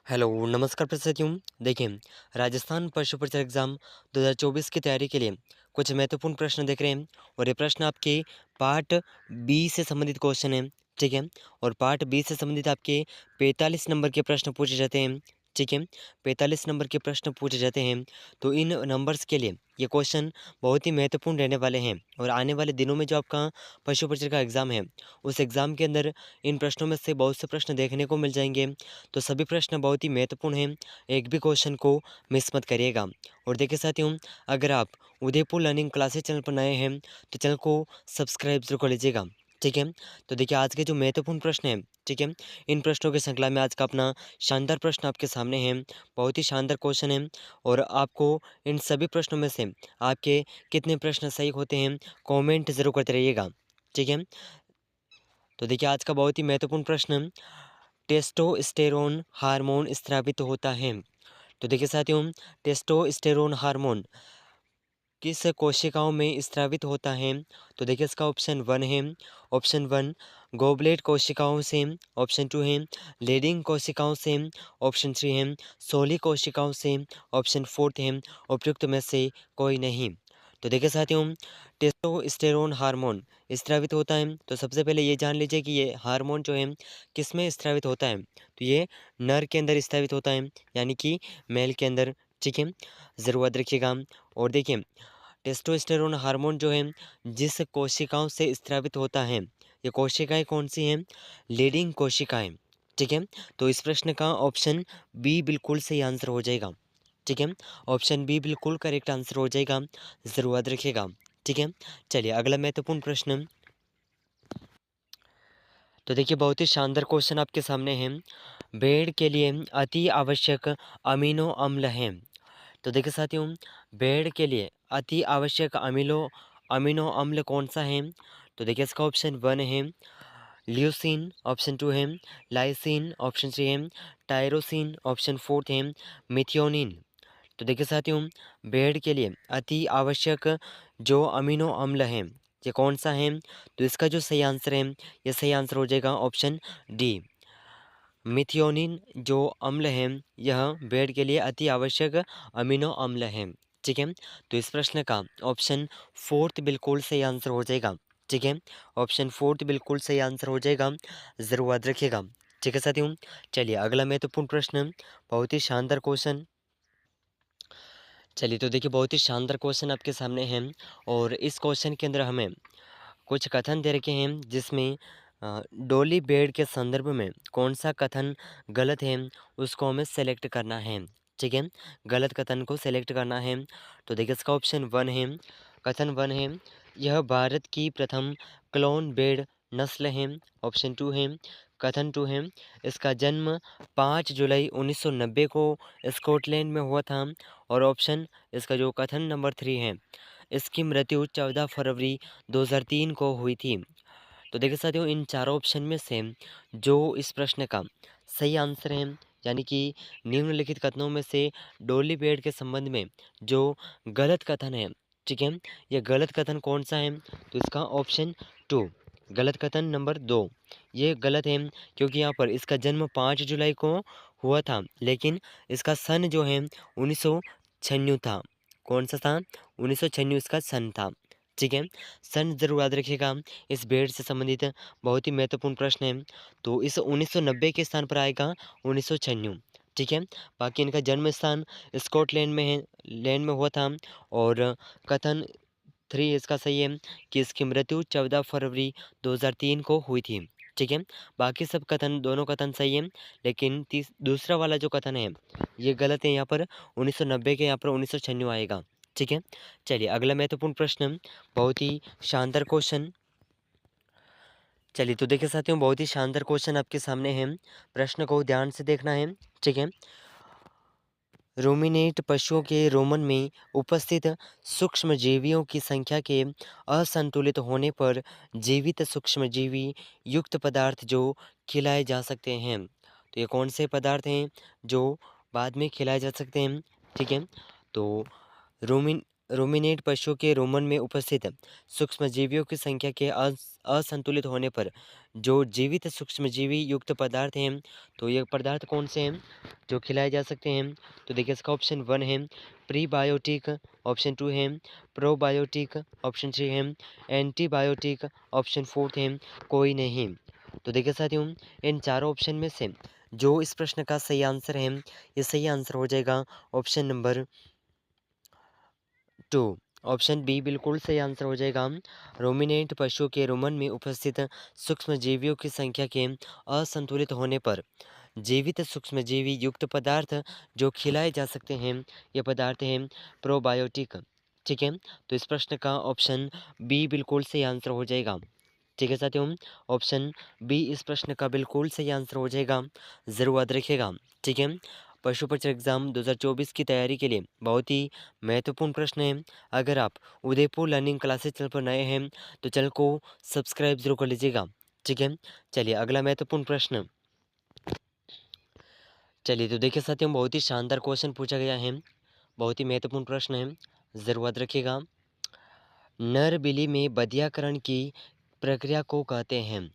Hello, नमस्कार प्रस्तुति हूँ। देखिए, राजस्थान पशु परिचर एग्ज़ाम 2024 की तैयारी के लिए कुछ महत्वपूर्ण प्रश्न देख रहे हैं और ये प्रश्न आपके पार्ट बी से संबंधित क्वेश्चन है, ठीक है? और पार्ट बी से संबंधित आपके 45 नंबर के प्रश्न पूछे जाते हैं, ठीक है? 45 नंबर के प्रश्न पूछे जाते हैं, तो इन नंबर्स के लिए ये क्वेश्चन बहुत ही महत्वपूर्ण रहने वाले हैं और आने वाले दिनों में जो आपका पशु परिचर का एग्ज़ाम है, उस एग्ज़ाम के अंदर इन प्रश्नों में से बहुत से प्रश्न देखने को मिल जाएँगे। तो सभी प्रश्न बहुत ही महत्वपूर्ण हैं, एक भी क्वेश्चन को मिस मत करिएगा। और देखिए साथियों, अगर आप उदयपुर लर्निंग क्लासेस चैनल पर नए हैं, तो चैनल को सब्सक्राइब ज़रूर कर लीजिएगा, ठीक है? तो देखिए आज के जो महत्वपूर्ण प्रश्न हैं, ठीक है? इन प्रश्नों की श्रृंखला में आज का अपना शानदार प्रश्न आपके सामने है, बहुत ही शानदार क्वेश्चन है और आपको इन सभी प्रश्नों में से आपके कितने प्रश्न सही होते हैं, कमेंट ज़रूर करते रहिएगा, ठीक है? तो देखिए आज का बहुत ही महत्वपूर्ण प्रश्न, टेस्टोस्टेरोन हार्मोन स्रावित होता है। तो देखिए साथियों, टेस्टोस्टेरोन हार्मोन किस कोशिकाओं में स्रावित होता है? तो देखिए इसका ऑप्शन 1 है, ऑप्शन 1 गोबलेट कोशिकाओं से, ऑप्शन 2 है लेडिंग कोशिकाओं से, ऑप्शन 3 है सोली कोशिकाओं से, ऑप्शन 4 है उपयुक्त में से कोई नहीं। तो देखिए साथियों, टेस्टोस्टेरोन हार्मोन स्रावित होता है, तो सबसे पहले ये जान लीजिए कि ये हार्मोन जो है किस में स्रावित होता है। तो ये नर के अंदर स्रावित होता है, यानी कि मेल के अंदर, ठीक है? ज़रूर याद रखिएगा। और देखिए टेस्टोस्टेरोन हार्मोन जो है जिस कोशिकाओं से स्रावित होता है, ये कोशिकाएं कौन सी हैं? लीडिंग कोशिकाएं, ठीक है? तो इस प्रश्न का ऑप्शन बी बिल्कुल सही आंसर हो जाएगा, ठीक है? ऑप्शन बी बिल्कुल करेक्ट आंसर हो जाएगा, ज़रूर याद रखिएगा, ठीक है? चलिए अगला महत्वपूर्ण प्रश्न, तो देखिए बहुत ही शानदार क्वेश्चन आपके सामने है। भेड़ के लिए अति आवश्यक अमीनो अम्ल हैं। तो देखिए साथियों, भेड़ के लिए अति आवश्यक अमीनो अम्ल कौन सा है? तो देखिए इसका ऑप्शन 1 है ल्यूसीन, ऑप्शन 2 है लाइसिन, ऑप्शन 3 है टायरोसिन, ऑप्शन 4 है मिथियोनिन। तो देखिए साथियों, भेड़ के लिए अति आवश्यक जो अमीनो अम्ल है, ये कौन सा है? तो इसका जो सही आंसर है, ये सही आंसर हो जाएगा ऑप्शन डी, मिथियोनिन जो अम्ल है, यह भेड़ के लिए अति आवश्यक अमीनो अम्ल है, ठीक है? तो इस प्रश्न का ऑप्शन फोर्थ बिल्कुल सही आंसर हो जाएगा, ठीक है? ऑप्शन फोर्थ बिल्कुल सही आंसर हो जाएगा, ज़रूर याद रखिएगा, ठीक है साथियों? चलिए अगला महत्वपूर्ण प्रश्न, बहुत ही शानदार क्वेश्चन। चलिए तो देखिए बहुत ही शानदार क्वेश्चन आपके सामने है और इस क्वेश्चन के अंदर हमें कुछ कथन दे रखे हैं जिसमें डोली बेड के संदर्भ में कौन सा कथन गलत है, उसको हमें सेलेक्ट करना है, ठीक है? गलत कथन को सेलेक्ट करना है। तो देखिए इसका ऑप्शन 1 है, कथन 1 है यह भारत की प्रथम क्लोन बेड नस्ल है, ऑप्शन 2 है कथन 2 है इसका जन्म 5 जुलाई 1990 को स्कॉटलैंड में हुआ था, और ऑप्शन इसका जो कथन नंबर 3 है इसकी मृत्यु 14 फरवरी 2003 को हुई थी। तो देखिए साथियों, इन चारों ऑप्शन में से जो इस प्रश्न का सही आंसर है, यानी कि निम्नलिखित कथनों में से डोली बेड के संबंध में जो गलत कथन है, ठीक है? ये गलत कथन कौन सा है? तो इसका ऑप्शन 2, गलत कथन नंबर 2, ये गलत है क्योंकि यहाँ पर इसका जन्म 5 जुलाई को हुआ था, लेकिन इसका सन जो है 1996 था। कौन सा था? 1996 इसका सन था, ठीक है? सन ज़रूर याद रखिएगा, इस भेड़ से संबंधित बहुत ही महत्वपूर्ण प्रश्न है। तो इस 1990 के स्थान पर आएगा 1996, ठीक है? बाकी इनका जन्म स्थान स्कॉटलैंड में है, लैंड में हुआ था, और कथन 3 इसका सही है कि इसकी मृत्यु 14 फरवरी 2003 को हुई थी, ठीक है? बाकी सब कथन, दोनों कथन सही हैं, लेकिन दूसरा वाला जो कथन है ये गलत है, यहाँ पर 1990 के यहाँ पर 1996 आएगा, ठीक है? चलिए अगला महत्वपूर्ण प्रश्न, बहुत ही शानदार क्वेश्चन। चलिए तो देखिए साथियों, बहुत ही शानदार क्वेश्चन आपके सामने है, प्रश्न को ध्यान से देखना है, ठीक है? रूमिनेट पशुओं के रोमन में उपस्थित सूक्ष्मजीवियों की संख्या के असंतुलित होने पर जीवित सूक्ष्मजीवी युक्त पदार्थ जो खिलाए जा सकते हैं। तो ये कौन से पदार्थ हैं जो बाद में खिलाए जा सकते हैं, ठीक है? तो रूमिन रूमिनेट पशुओं के रोमन में उपस्थित सूक्ष्मजीवियों की संख्या के असंतुलित होने पर जो जीवित सूक्ष्मजीवी युक्त पदार्थ हैं, तो ये पदार्थ कौन से हैं जो खिलाए जा सकते हैं? तो देखिए इसका ऑप्शन 1 है प्रीबायोटिक, ऑप्शन 2 है प्रोबायोटिक, ऑप्शन 3 है एंटीबायोटिक, ऑप्शन 4 है कोई नहीं। तो देखिए साथियों, इन चारों ऑप्शन में से जो इस प्रश्न का सही आंसर है, ये सही आंसर हो जाएगा ऑप्शन नंबर 2। ऑप्शन बी बिल्कुल सही आंसर हो जाएगा। रोमिनेंट पशुओं के रुमन में उपस्थित सूक्ष्मजीवियों की संख्या के असंतुलित होने पर जीवित सूक्ष्मजीवी युक्त पदार्थ जो खिलाए जा सकते हैं, ये पदार्थ हैं प्रोबायोटिक। ठीक है, तो इस प्रश्न का ऑप्शन बी बिल्कुल सही आंसर हो जाएगा। ठीक है साथियों, ऑप्शन बी इस प्रश्न का बिल्कुल सही आंसर हो जाएगा, ज़रूर याद रखिएगा। ठीक है, पशु परीक्षा एग्ज़ाम 2024 की तैयारी के लिए बहुत ही महत्वपूर्ण प्रश्न है। अगर आप उदयपुर लर्निंग क्लासेस चैनल पर नए हैं तो चैनल को सब्सक्राइब जरूर कर लीजिएगा। ठीक है, चलिए अगला महत्वपूर्ण प्रश्न। चलिए तो देखिए साथियों, बहुत ही शानदार क्वेश्चन पूछा गया है, बहुत ही महत्वपूर्ण प्रश्न है, ज़रूर याद रखिएगा। नर बिली में बधियाकरण की प्रक्रिया को कहते हैं?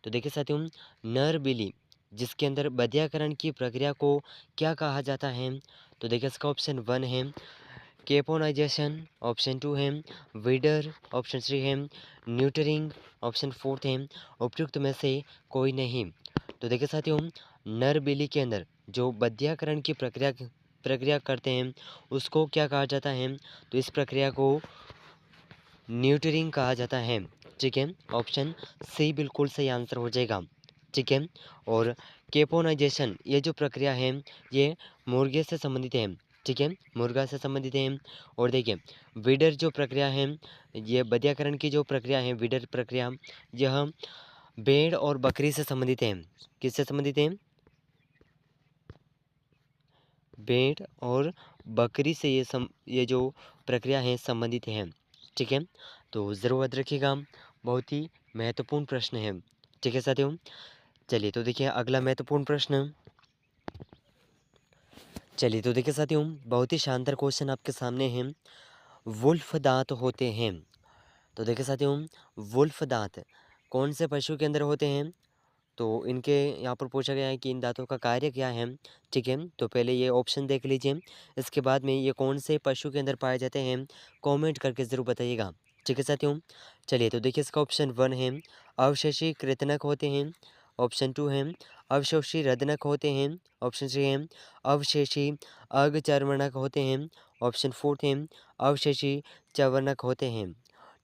तो देखिए साथियों, नर बिली जिसके अंदर बधियाकरण की प्रक्रिया को क्या कहा जाता है? तो देखिए इसका ऑप्शन 1 है केपोनाइजेशन, ऑप्शन 2 है वीडर, ऑप्शन 3 है न्यूटरिंग, ऑप्शन 4 है उपयुक्त में से कोई नहीं। तो देखिए साथियों, नर बिली के अंदर जो बधियाकरण की प्रक्रिया करते हैं उसको क्या कहा जाता है? तो इस प्रक्रिया को न्यूटरिंग कहा जाता है। ठीक है, ऑप्शन सी बिल्कुल सही आंसर हो जाएगा। ठीक है, और केपोनाइजेशन ये जो प्रक्रिया है ये मुर्गे से संबंधित है। ठीक है, मुर्गा से संबंधित है। और देखिए विडर जो प्रक्रिया है, ये बधियाकरण की जो प्रक्रिया है विडर प्रक्रिया, यह भेड़ और बकरी से संबंधित है। किससे संबंधित है? भेड़ और बकरी से ये जो प्रक्रिया है संबंधित है। ठीक है, तो ज़रूर याद रखिएगा, बहुत ही महत्वपूर्ण प्रश्न है। ठीक है साथियों, चलिए तो देखिए अगला महत्वपूर्ण प्रश्न। चलिए तो देखिए साथियों, बहुत ही शानदार क्वेश्चन आपके सामने है। वुल्फ दांत होते हैं, तो देखिए साथियों, वुल्फ दांत कौन से पशु के अंदर होते हैं? तो इनके यहाँ पर पूछा गया है कि इन दांतों का कार्य क्या है। ठीक है, तो पहले ये ऑप्शन देख लीजिए, इसके बाद में ये कौन से पशु के अंदर पाए जाते हैं कमेंट करके ज़रूर बताइएगा। ठीक है साथियों, चलिए तो देखिए इसका ऑप्शन 1 है अवशेषी कृतनक होते हैं, ऑप्शन 2 है अवशोषी रदनक होते हैं, ऑप्शन 3 है अवशेषी अगचर्वणक होते हैं, ऑप्शन 4 है अवशेषी चवर्णक होते हैं।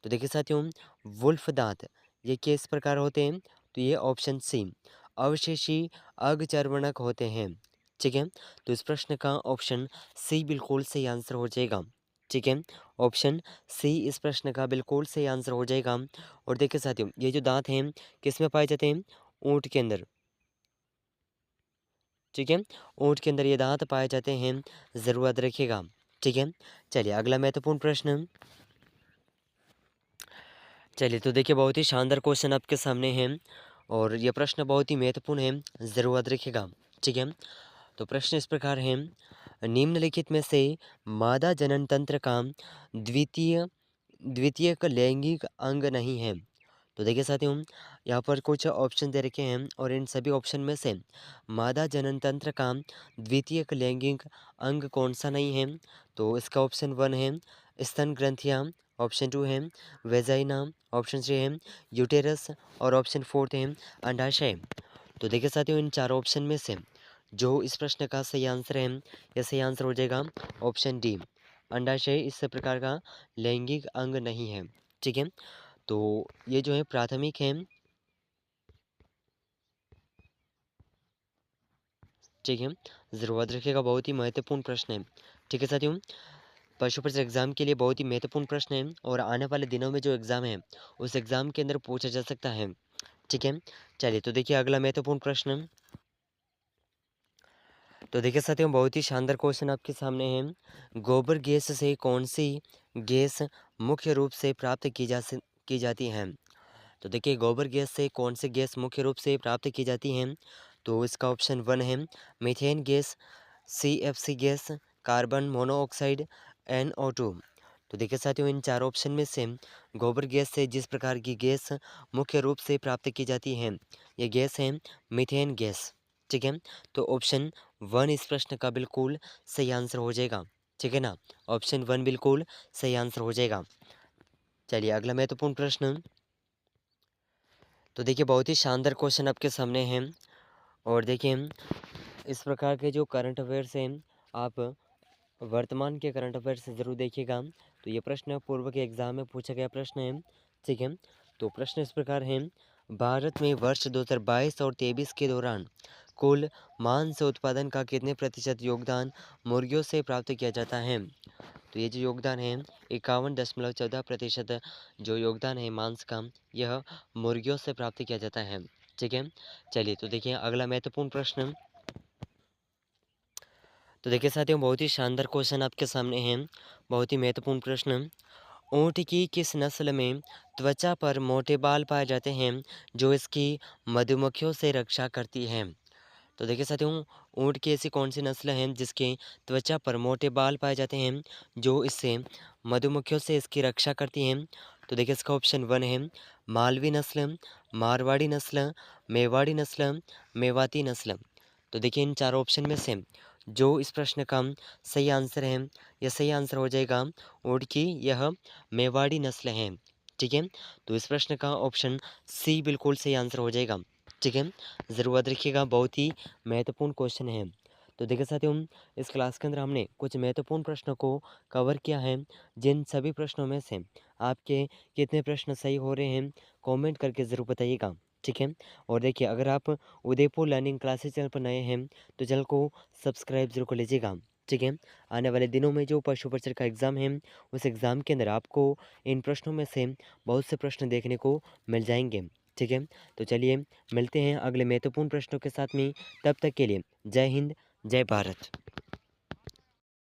तो देखिए साथियों, वुल्फ दांत ये किस प्रकार होते हैं? तो ये ऑप्शन सी अवशेषी अगचर्वणक होते हैं। ठीक है, तो इस प्रश्न का ऑप्शन सी बिल्कुल सही आंसर हो जाएगा। ठीक है, ऑप्शन सी इस प्रश्न का बिल्कुल सही आंसर हो जाएगा। और देखिए साथियों, ये जो दांत हैं किस में पाए जाते हैं? ऊँट के अंदर। ठीक है, ऊँट के अंदर ये दांत पाए जाते हैं, ज़रूर याद रखिएगा। ठीक है, चलिए अगला महत्वपूर्ण प्रश्न। चलिए तो देखिए बहुत ही शानदार क्वेश्चन आपके सामने है, और ये प्रश्न बहुत ही महत्वपूर्ण है, ज़रूर याद रखिएगा। ठीक है, तो प्रश्न इस प्रकार है, निम्नलिखित में से मादा जनन तंत्र का द्वितीय द्वितीयक लैंगिक अंग नहीं है? तो देखिए साथियों, यहाँ पर कुछ ऑप्शन दे रखे हैं और इन सभी ऑप्शन में से मादा जनन तंत्र का द्वितीयक लैंगिक अंग कौन सा नहीं है? तो इसका ऑप्शन 1 है स्तन ग्रंथियाँ, ऑप्शन 2 है वेजाइना, ऑप्शन 3 है यूटेरस, और ऑप्शन 4 है अंडाशय। तो देखिए साथियों, इन चारों ऑप्शन में से जो इस प्रश्न का सही आंसर है, यह सही आंसर हो जाएगा ऑप्शन डी अंडाशय इस प्रकार का लैंगिक अंग नहीं है। ठीक है, तो ये जो है प्राथमिक है। ठीक है, ज़रूर याद रखिएगा, बहुत ही महत्वपूर्ण प्रश्न है। ठीक है साथियों, पशु परीक्षा एग्जाम के लिए बहुत ही महत्वपूर्ण प्रश्न है, और आने वाले दिनों में जो एग्ज़ाम है उस एग्ज़ाम के अंदर पूछा जा सकता है। ठीक है, चलिए तो देखिए अगला महत्वपूर्ण प्रश्न। तो देखिए साथियों, बहुत ही शानदार क्वेश्चन आपके सामने है। गोबर गैस से कौन सी गैस मुख्य रूप से प्राप्त की जाती है? तो देखिए गोबर गैस से कौन सी गैस मुख्य रूप से प्राप्त की जाती है? तो इसका ऑप्शन 1 है methane gas, CFC gas, carbon monoxide, NO2। तो देखिए साथियों, इन चार ऑप्शन में से गोबर गैस से जिस प्रकार की गैस मुख्य रूप से प्राप्त की जाती है, ये गैस है मीथेन गैस। ठीक है, तो ऑप्शन 1 इस प्रश्न का बिल्कुल सही आंसर हो जाएगा। ठीक है ना, ऑप्शन 1 बिल्कुल सही आंसर हो जाएगा। चलिए अगला महत्वपूर्ण प्रश्न। तो देखिए बहुत ही शानदार क्वेश्चन आपके सामने हैं, और देखिए इस प्रकार के जो करंट अफेयर्स हैं, आप वर्तमान के करंट अफेयर से ज़रूर देखिएगा। तो ये प्रश्न पूर्व के एग्जाम में पूछा गया प्रश्न है। ठीक है, तो प्रश्न इस प्रकार है, भारत में वर्ष 2022 और 23 के दौरान कुल मांस उत्पादन का कितने प्रतिशत योगदान मुर्गियों से प्राप्त किया जाता है। तो ये जो योगदान है 51.14% जो योगदान है मांस का, यह मुर्गियों से प्राप्त किया जाता है। ठीक है, चलिए तो देखिए अगला महत्वपूर्ण प्रश्न। तो देखिए साथियों बहुत ही शानदार क्वेश्चन आपके सामने हैं, बहुत ही महत्वपूर्ण प्रश्न। ऊँट की किस नस्ल में त्वचा पर मोटे बाल पाए जाते हैं जो इसकी मधुमक्खियों से रक्षा करती है। तो देखिए साथियों, ऊँट की ऐसी कौन सी नस्ल है जिसके त्वचा पर मोटे बाल पाए जाते हैं जो इससे मधुमक्खियों से इसकी रक्षा करती हैं। तो देखिए इसका ऑप्शन 1 है मालवी नस्ल, मारवाड़ी नस्ल, मेवाड़ी नस्ल, मेवाती नस्ल। तो देखिए इन चार ऑप्शन में से जो इस प्रश्न का सही आंसर है, यह सही आंसर हो जाएगा ऊँट की यह मेवाड़ी नस्ल है। ठीक है, तो इस प्रश्न का ऑप्शन सी बिल्कुल सही आंसर हो जाएगा। ठीक है, ज़रूर याद रखिएगा, बहुत ही महत्वपूर्ण क्वेश्चन है। तो देखिए साथियों, इस क्लास के अंदर हमने कुछ महत्वपूर्ण प्रश्नों को कवर किया है, जिन सभी प्रश्नों में से आपके कितने प्रश्न सही हो रहे हैं कमेंट करके ज़रूर बताइएगा। ठीक है, और देखिए अगर आप उदयपुर लर्निंग क्लासेस चैनल पर नए हैं तो चैनल को सब्सक्राइब जरूर कर लीजिएगा। ठीक है, आने वाले दिनों में जो पशु परिचर का एग्ज़ाम है, उस एग्ज़ाम के अंदर आपको इन प्रश्नों में से बहुत से प्रश्न देखने को मिल जाएंगे। ठीक है, तो चलिए मिलते हैं अगले महत्वपूर्ण प्रश्नों के साथ में, तब तक के लिए जय हिंद, जय भारत।